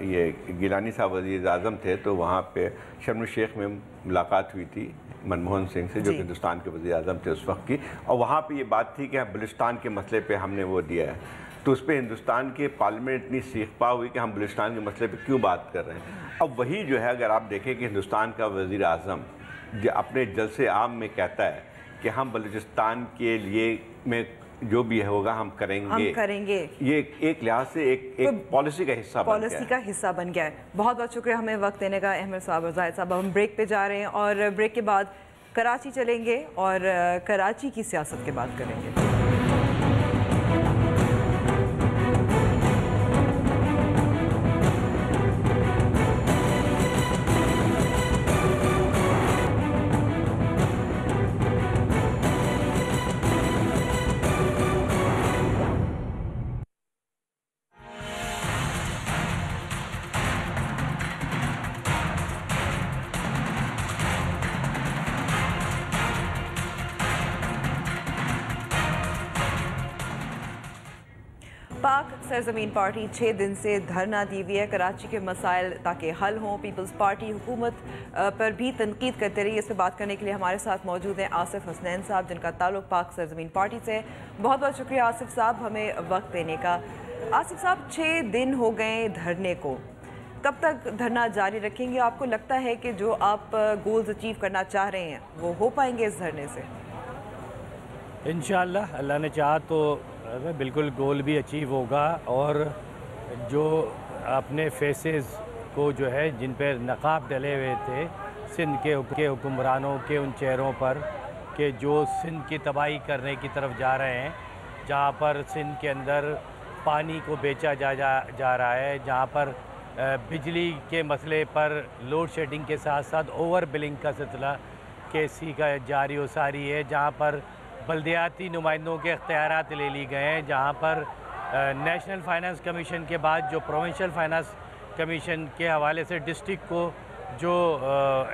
یہ گیلانی صاحب وزیر اعظم تھے تو وہاں پہ شرم الشیخ میں ملاقات ہوئی تھی منموہن سنگھ سے, جو کہ ہندوستان کے وزیر اعظم تھے اس وقت کی, اور وہاں پہ یہ بات تھی کہ بلوچستان کے مسئلے پہ ہم نے وہ دیا ہے. تو اس پہ ہندوستان کے پارلیمنٹ اتنی سیخ پا ہوئی کہ ہم بلوچستان کے مسئلے پہ کیوں بات کر رہے ہیں. اب وہی جو ہے اگر آپ دیکھیں کہ ہندوستان کا وزیر اعظم اپنے جلسے عام میں کہتا ہے کہ ہم بلوچستان کے لیے میں جو بھی ہوگا ہم کریں گے, یہ ایک لحاظ سے ایک پالیسی کا حصہ بن گیا ہے. بہت بہت شکریہ ہمیں وقت دینے کا احمد صاحب اور زاہد صاحب. ہم بریک پہ جا رہے ہیں اور بریک کے بعد کراچی چلیں گے اور کراچی کی سیاست کے بات کریں گے. पाक सरजमीन पार्टी 6 दिन से धरना दी हुई है। कराची के मसाइल ताकि हल हों, पीपल्स पार्टी हुकूमत पर भी तनकीद करते रही। इस पर बात करने के लिए हमारे साथ मौजूद हैं आसिफ हसनैन साहब, जिनका ताल्लुक पाक सरजमीन पार्टी से। बहुत बहुत शुक्रिया आसिफ साहब हमें वक्त देने का। आसिफ साहब, 6 दिन हो गए धरने को, कब तक धरना जारी रखेंगे? आपको लगता है कि जो आप गोल्स अचीव करना चाह रहे हैं वो हो पाएंगे इस धरने से? इंशाअल्लाह अल्लाह ने चाहा तो बिल्कुल गोल भी अचीव होगा, और जो अपने फेसेस को जो है जिन पर नकाब डले हुए थे सिंध के हुक्मरानों के, उन चेहरों पर कि जो सिंध की तबाही करने की तरफ जा रहे हैं, जहाँ पर सिंध के अंदर पानी को बेचा जा रहा है, जहाँ पर बिजली के मसले पर लोड शेडिंग के साथ साथ ओवर बिलिंग का सिलसिला केसी का जारी व सारी है, जहाँ पर बल्दियाती नुमाइंदों के इख्तियारात ले ली गए हैं, जहाँ पर नेशनल फाइनेंस कमीशन के बाद जो प्रोविंशियल फाइनेंस कमीशन के हवाले से डिस्ट्रिक्ट को जो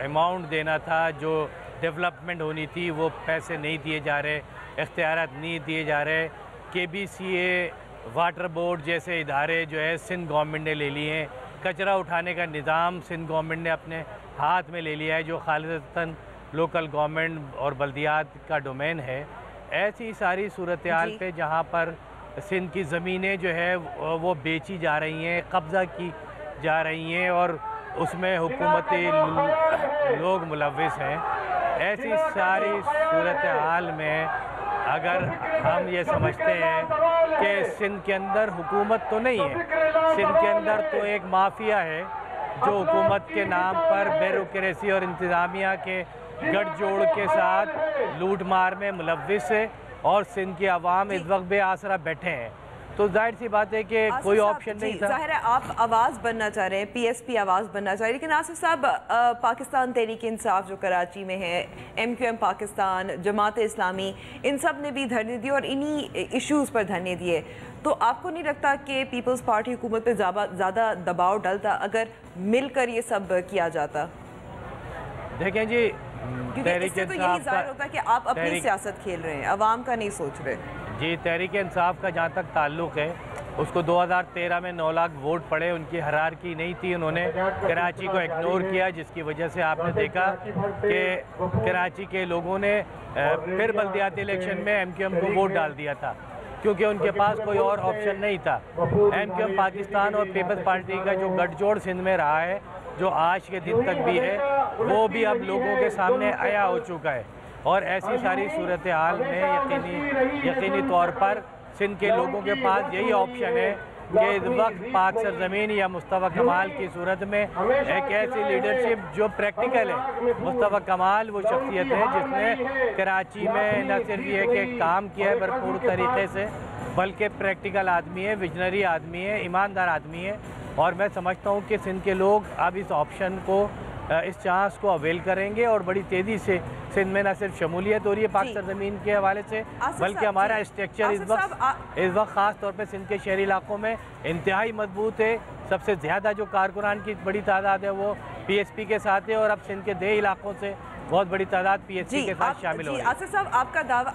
अमाउंट देना था, जो डेवलपमेंट होनी थी, वो पैसे नहीं दिए जा रहे, इख्तियारात नहीं दिए जा रहे। KBCA, वाटर बोर्ड जैसे इदारे जो है सिंध गवर्नमेंट ने ले लिए हैं। कचरा उठाने का निज़ाम सिंध गवर्नमेंट ने अपने हाथ में ले लिया है, जो खालिदतन लोकल गवर्नमेंट और बल्दियात का डोमेन है। ऐसी सारी सूरत हाल पे जहाँ पर सिंध की ज़मीनें जो है वो बेची जा रही हैं, कब्ज़ा की जा रही हैं, और उसमें हुकूमती लोग मुलव्विस हैं। ऐसी सारी सूरत हाल में अगर हम ये समझते हैं कि सिंध के अंदर हुकूमत तो नहीं है, सिंध के अंदर तो एक माफिया है जो हुकूमत के नाम पर ब्यूरोक्रेसी और इंतज़ामिया के गठजोड़ के साथ लूट मार में मुलव्विस है, और सिंध की आवाम इस वक्त बेआसरा बैठे हैं। तो जाहिर सी बात है कि कोई ऑप्शन नहीं था। ज़ाहिर है आप आवाज़ बनना चाह रहे हैं, PSP आवाज़ बनना चाह रहे हैं, लेकिन आसिफ साहब पाकिस्तान तहरीक इंसाफ जो कराची में है, MQM पाकिस्तान, जमात इस्लामी, इन सब ने भी धरने दिए और इन्हीं इश्यूज़ पर धरने दिए। तो आपको नहीं लगता कि पीपल्स पार्टी हुकूमत पर ज़्यादा दबाव डालता अगर मिलकर ये सब किया जाता? देखें जी, क्योंकि इससे तो यही ज़ाहिर होता है कि आप अपनी सियासत खेल रहे हैं, अवाम का नहीं सोच रहे। जी, तहरीक इंसाफ का जहाँ तक ताल्लुक़ है, उसको 2013 में 9 लाख वोट पड़े, उनकी हरारकी नहीं थी, उन्होंने कराची को इग्नोर किया, जिसकी वजह से आपने देखा कि कराची के लोगों ने फिर बल्दियाती इलेक्शन में MQM को वोट डाल दिया था, क्योंकि उनके पास कोई और ऑप्शन नहीं था। MQM पाकिस्तान और पीपल्स पार्टी का जो गठजोड़ सिंध में रहा है, जो आज के दिन तक भी है, वो भी अब लोगों के सामने आया हो चुका है। और ऐसी सारी सूरत हाल में यकीनी तौर पर सिंध के लोगों के पास यही ऑप्शन है कि इस वक्त पाक सरजमीन या मुस्तफ़ा कमाल की सूरत में एक ऐसी लीडरशिप जो प्रैक्टिकल है। मुस्तफ़ा कमाल वो शख्सियत है जिसने कराची में न सिर्फ ये कि काम किया है भरपूर तरीके से, बल्कि प्रैक्टिकल आदमी है, विजनरी आदमी है, ईमानदार आदमी है। और मैं समझता हूँ कि सिंध के लोग अब इस ऑप्शन को, इस चांस को अवेल करेंगे, और बड़ी तेज़ी से सिंध में न सिर्फ शमूलियत हो रही है पाक सरजमीन के हवाले से, बल्कि हमारा स्ट्रक्चर इस वक्त ख़ास तौर पे सिंध के शहरी इलाकों में इंतहाई मजबूत है। सबसे ज़्यादा जो कारकुनान की बड़ी तादाद है वो PSP के साथ है, और अब सिंध के 10 इलाकों से बहुत बड़ी तादाद PSP के साथ शामिल हो रही है। आसिफ साहब,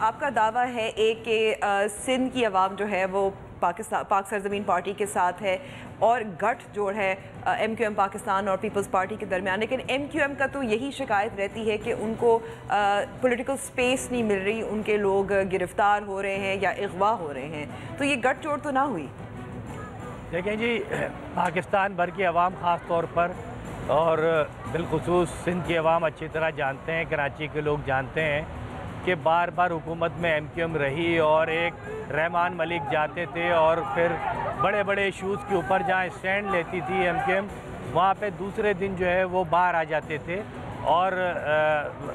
आपका दावा है एक कि सिंध की आवाम जो है वो पाक सरजमीन पार्टी के साथ है, और गठ जोड़ है MQM पाकिस्तान और पीपल्स पार्टी के दरमियान, लेकिन MQM का तो यही शिकायत रहती है कि उनको पॉलिटिकल स्पेस नहीं मिल रही, उनके लोग गिरफ्तार हो रहे हैं या अगवा हो रहे हैं। तो ये गठ जोड़ तो ना हुई? देखें जी, पाकिस्तान भर की आवाम ख़ास तौर पर और बिलखुसूस सिंध की आवाम अच्छी तरह जानते हैं, कराची के लोग जानते हैं कि बार बार हुकूमत में MQM रही, और एक रहमान मलिक जाते थे और फिर बड़े बड़े इशूज़ के ऊपर जहाँ स्टैंड लेती थी MQM, वहाँ पे दूसरे दिन जो है वो बाहर आ जाते थे और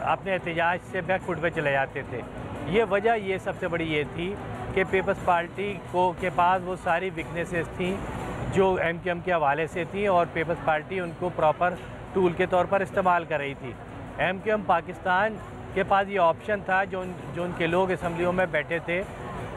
अपने एहतजाज से बैकफुट पे चले जाते थे। ये वजह ये सबसे बड़ी ये थी कि पीपल्स पार्टी के पास वो सारी वीकनेसेस थी जो MQM के हवाले से थी, और पीपल्स पार्टी उनको प्रॉपर टूल के तौर पर इस्तेमाल कर रही थी। MQM पाकिस्तान के पास ये ऑप्शन था, जो उनके लोग असम्बलियों में बैठे थे,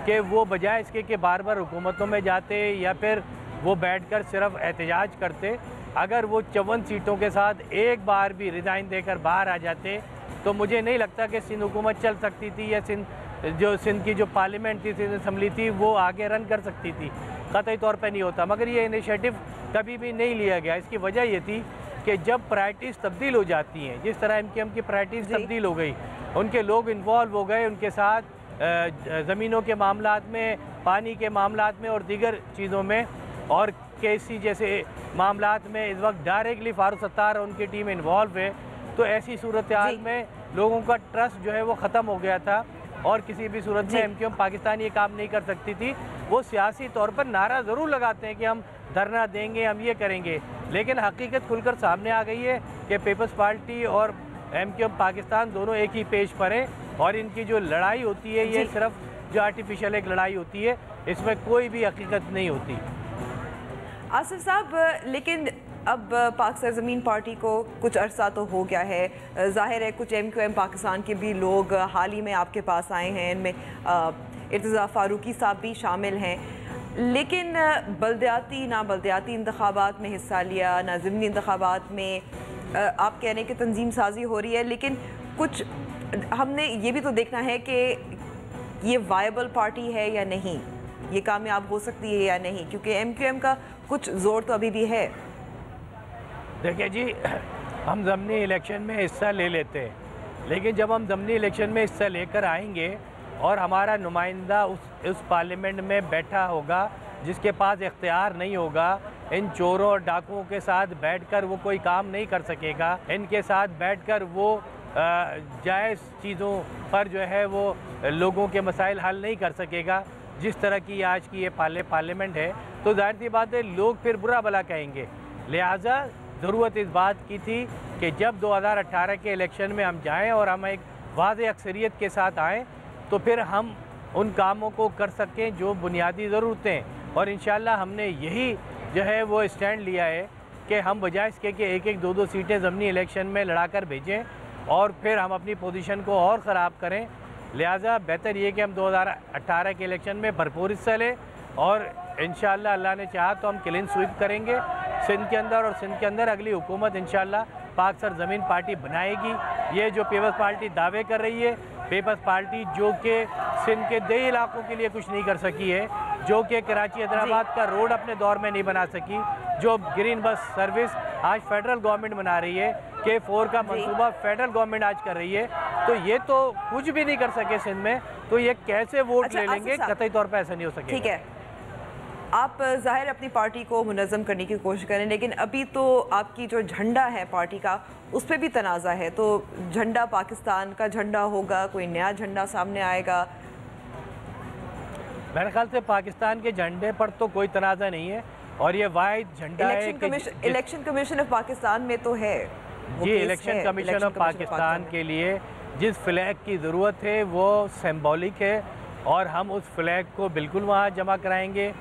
कि वो बजाय इसके कि बार बार हुकूमतों में जाते या फिर वो बैठकर सिर्फ एहतजाज करते, अगर वो 54 सीटों के साथ एक बार भी रिज़ाइन देकर बाहर आ जाते तो मुझे नहीं लगता कि सिंध हुकूमत चल सकती थी, या सिंध की जो पार्लियामेंट थी, सिंध असम्बली थी, वो आगे रन कर सकती थी। क़तई तौर पर नहीं होता, मगर ये इनिशिएटिव कभी भी नहीं लिया गया। इसकी वजह ये थी कि जब प्रायरिटीज़ तब्दील हो जाती हैं, जिस तरह MQM की प्रायरिटीज़ तब्दील हो गई, उनके लोग इन्वॉल्व हो गए, उनके साथ ज़मीनों के मामलात में, पानी के मामलात में और दीगर चीज़ों में, और KC जैसे मामलात में इस वक्त डायरेक्टली फारूक सत्तार और उनकी टीम इन्वॉल्व है। तो ऐसी सूरत हाल में लोगों का ट्रस्ट जो है वो ख़त्म हो गया था और किसी भी सूरत में MQM पाकिस्तान ये काम नहीं कर सकती थी। वो सियासी तौर पर नारा ज़रूर लगाते हैं कि हम धरना देंगे, हम ये करेंगे, लेकिन हकीकत खुलकर सामने आ गई है कि पीपल्स पार्टी और MQM पाकिस्तान दोनों एक ही पेज पर हैं और इनकी जो लड़ाई होती है ये सिर्फ जो आर्टिफिशियल एक लड़ाई होती है, इसमें कोई भी हकीकत नहीं होती। आसिफ साहब, लेकिन अब पाक सरजमीन पार्टी को कुछ अरसा तो हो गया है, ज़ाहिर है कुछ MQM पाकिस्तान के भी लोग हाल ही में आपके पास आए हैं, इनमें इर्तज़ा फ़ारूकी साहब भी शामिल हैं, लेकिन बल्दियाती ना बल्दियाती इंतखाबात में हिस्सा लिया, ना ज़िमनी इंतखाबात में आप कह रहे हैं कि तंजीम साजी हो रही है, लेकिन कुछ हमने ये भी तो देखना है कि ये वायबल पार्टी है या नहीं, ये कामयाब हो सकती है या नहीं, क्योंकि MQM का कुछ ज़ोर तो अभी भी है। देखिए जी, हम ज़मनी इलेक्शन में हिस्सा ले लेते हैं, लेकिन जब हम ज़मनी इलेक्शन में हिस्सा लेकर आएंगे और हमारा नुमाइंदा उस पार्लियामेंट में बैठा होगा जिसके पास इख्तियार नहीं होगा, इन चोरों और डाकुओं के साथ बैठकर वो कोई काम नहीं कर सकेगा, इनके साथ बैठकर वो जायज़ चीज़ों पर जो है वो लोगों के मसाइल हल नहीं कर सकेगा, जिस तरह की आज की ये पार्लियामेंट है, तो ज़ाहिर सी बात है लोग फिर बुरा भला कहेंगे। लिहाजा ज़रूरत इस बात की थी कि जब 2018 के इलेक्शन में हम जाएं और हम एक वाज़ेह अक्सरियत के साथ आएँ तो फिर हम उन कामों को कर सकें जो बुनियादी ज़रूरतें, और इंशाअल्लाह हमने यही जो है वो स्टैंड लिया है कि हम बजाय इसके कि एक एक दो दो सीटें ज़मनी इलेक्शन में लड़ा कर भेजें और फिर हम अपनी पोजीशन को और ख़राब करें। लिहाजा बेहतर ये कि हम 2018 के इलेक्शन में भरपूर हिस्सा लें और इंशाअल्लाह अल्लाह ने चाहा तो हम क्लीन स्वीप करेंगे सिंध के अंदर, और सिंध के अंदर अगली हुकूमत इंशाअल्लाह पाक सरजमीन पार्टी बनाएगी। ये जो पीपल्स पार्टी दावे कर रही है, पीपल्स पार्टी जो कि सिंध के देही इलाकों के लिए कुछ नहीं कर सकी है, जो कि कराची हैदराबाद का रोड अपने दौर में नहीं बना सकी, जो ग्रीन बस सर्विस आज फेडरल गवर्नमेंट बना रही है, K4 का मंसूबा फेडरल गवर्नमेंट आज कर रही है, तो ये तो कुछ भी नहीं कर सके सिंध में, तो ये कैसे वोट ले लेंगे? कतई तौर पर ऐसा नहीं हो सकेगा। ठीक है, आप ज़ाहिर अपनी पार्टी को मुनज़्ज़म करने की कोशिश करें, लेकिन अभी तो आपकी जो झंडा है पार्टी का उस पर भी तनाज़ा है, तो झंडा पाकिस्तान का झंडा होगा, कोई नया झंडा सामने आएगा? मेरे ख्याल से पाकिस्तान के झंडे पर तो कोई तनाज़ा नहीं है और ये वाहिद झंडा है कि इलेक्शन कमीशन ऑफ पाकिस्तान में तो है जी, इलेक्शन कमीशन ऑफ पाकिस्तान के लिए जिस फ्लैग की ज़रूरत है वो सिंबॉलिक है और हम उस फ्लैग को बिल्कुल वहाँ जमा कराएंगे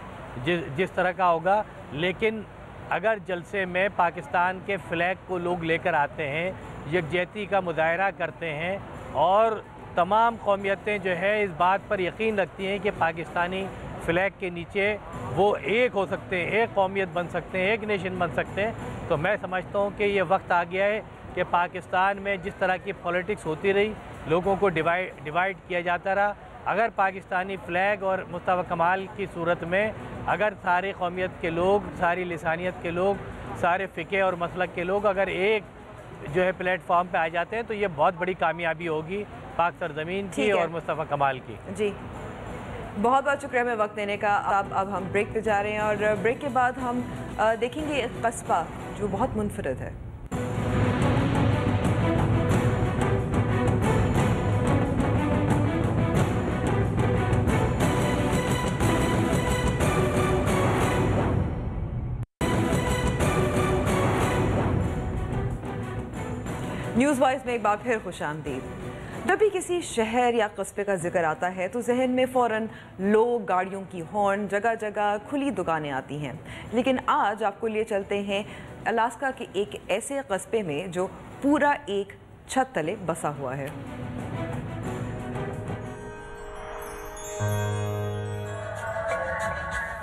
जिस तरह का होगा। लेकिन अगर जलसे में पाकिस्तान के फ्लैग को लोग लेकर आते हैं, यकजहती का मुजाहरा करते हैं और तमाम कौमियतें जो है इस बात पर यकीन रखती हैं कि पाकिस्तानी फ्लैग के नीचे वो एक हो सकते हैं, एक कौमियत बन सकते हैं, एक नेशन बन सकते हैं, तो मैं समझता हूँ कि ये वक्त आ गया है कि पाकिस्तान में जिस तरह की पॉलिटिक्स होती रही, लोगों को डिवाइड किया जाता रहा, अगर पाकिस्तानी फ़्लैग और मुस्तफ़ा कमाल की सूरत में अगर सारी कौमियत के लोग, सारी लिसानियत के लोग, सारे फ़िक़े और मसलक के लोग अगर एक जो है प्लेटफॉर्म पे आ जाते हैं तो ये बहुत बड़ी कामयाबी होगी पाक सरजमीन की और मुस्तफ़ा कमाल की। जी बहुत बहुत शुक्रिया हमें वक्त देने का। अब हम ब्रेक पे जा रहे हैं और ब्रेक के बाद हम देखेंगे एक कस्बा जो बहुत मुनफरद है। न्यूज़ वाइज में एक बार फिर खुशामदीद। जब भी किसी शहर या कस्बे का जिक्र आता है तो जहन में फ़ौरन लोग, गाड़ियों की हॉर्न, जगह जगह खुली दुकानें आती हैं। लेकिन आज आपको लिए चलते हैं अलास्का के एक ऐसे कस्बे में जो पूरा एक छत तले बसा हुआ है।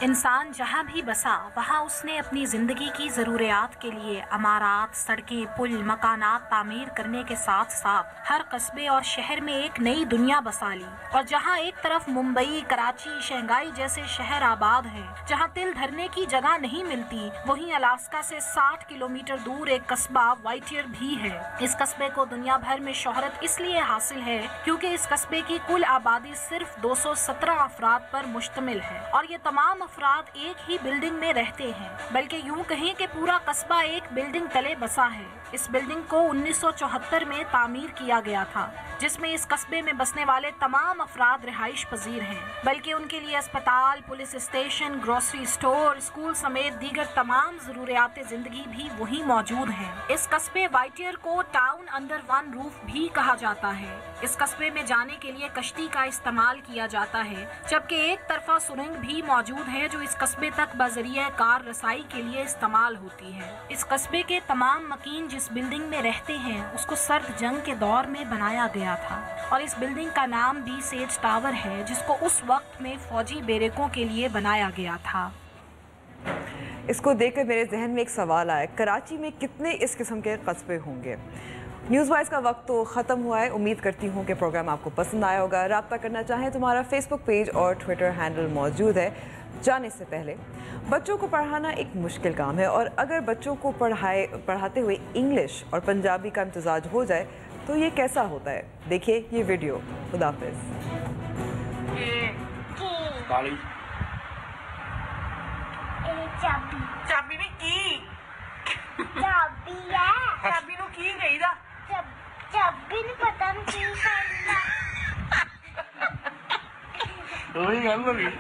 इंसान जहाँ भी बसा वहाँ उसने अपनी ज़िंदगी की ज़रूरियात के लिए अमारात, सड़कें, पुल, मकानात तामीर करने के साथ साथ हर कस्बे और शहर में एक नई दुनिया बसा ली। और जहाँ एक तरफ मुंबई, कराची, शंघाई जैसे शहर आबाद हैं, जहाँ तिल धरने की जगह नहीं मिलती, वहीं अलास्का से 60 किलोमीटर दूर एक कस्बा वाइटियर भी है। इस कस्बे को दुनिया भर में शोहरत इसलिए हासिल है क्योंकि इस कस्बे की कुल आबादी सिर्फ 217 अफराद पर मुश्तमिल है और ये तमाम अफराद एक ही बिल्डिंग में रहते हैं, बल्कि यूं कहें कि पूरा कस्बा एक बिल्डिंग तले बसा है। इस बिल्डिंग को 1974 में तामीर किया गया था, जिसमें इस कस्बे में बसने वाले तमाम अफराद रिहाइश पजीर हैं, बल्कि उनके लिए अस्पताल, police station, grocery store, school समेत दीगर तमाम ज़रूरियात ज़िंदगी भी वहीं मौजूद हैं। इस कस्बे वाइटियर को टाउन अंडर वन रूफ भी कहा जाता है। इस कस्बे में जाने के लिए कश्ती का इस्तेमाल किया जाता है, जबकि एक तरफा सुरंग भी मौजूद है जो इस कस्बे तक बजरिया कार रसाई के लिए इस्तेमाल होती है। इस कस्बे के तमाम मकीन जिस बिल्डिंग में रहते हैं उसको सर्द जंग के दौर में बनाया गया था और इस बिल्डिंग का नाम भी सेज टावर है, जिसको उस वक्त में फौजी बैरकों के लिए बनाया गया था। इसको देखकर मेरे जहन में एक सवाल आया, कराची में कितने इस किस्म के कस्बे होंगे? न्यूज़ वाइज का वक्त तो ख़त्म हुआ है। उम्मीद करती हूँ कि प्रोग्राम आपको पसंद आया होगा। राब्ता करना चाहें तो हमारा फेसबुक पेज और ट्विटर हैंडल मौजूद है। जाने से पहले, बच्चों को पढ़ाना एक मुश्किल काम है और अगर बच्चों को पढ़ाते हुए इंग्लिश और पंजाबी का इम्तजाज हो जाए तो ये कैसा होता है? देखिए ये वीडियो। खुदा हाफिज़। ਚਾਬੀ ਨੇ ਕੀ ਚਾਬੀ ਹੈ ਚਾਬੀ ਨੂੰ ਕੀ ਕਹੀਦਾ ਚਾਬੀ ਨੂੰ ਪਤਾ ਨਹੀਂ ਕੀ ਕਰਨਾ ਉਹੀ ਗੱਲ ਹੋਈ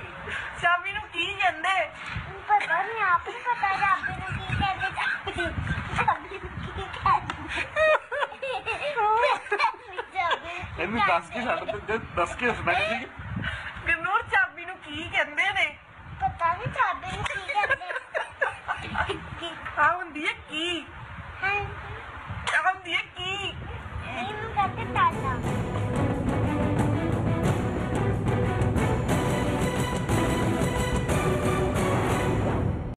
ਚਾਬੀ ਨੂੰ ਕੀ ਕਹਿੰਦੇ ਪਤਾ ਨਹੀਂ ਆਪ ਨੂੰ ਪਤਾ ਚਾਬੀ ਨੂੰ ਕੀ ਕਹਿੰਦੇ ਚਾਬੀ ਨੂੰ ਕੀ ਕਹਿੰਦੇ ਇਹਨੂੰ ਦੱਸ ਕੇ ਛੱਡ ਤੇ ਦੱਸ ਕੇ ਸੁਣਾ ਕਿ ਗਨੂਰ ਚਾਬੀ ਨੂੰ ਕੀ ਕਹਿੰਦੇ ਨੇ ਪਤਾ ਨਹੀਂ ਚਾਬੀ ਨੂੰ ਕੀ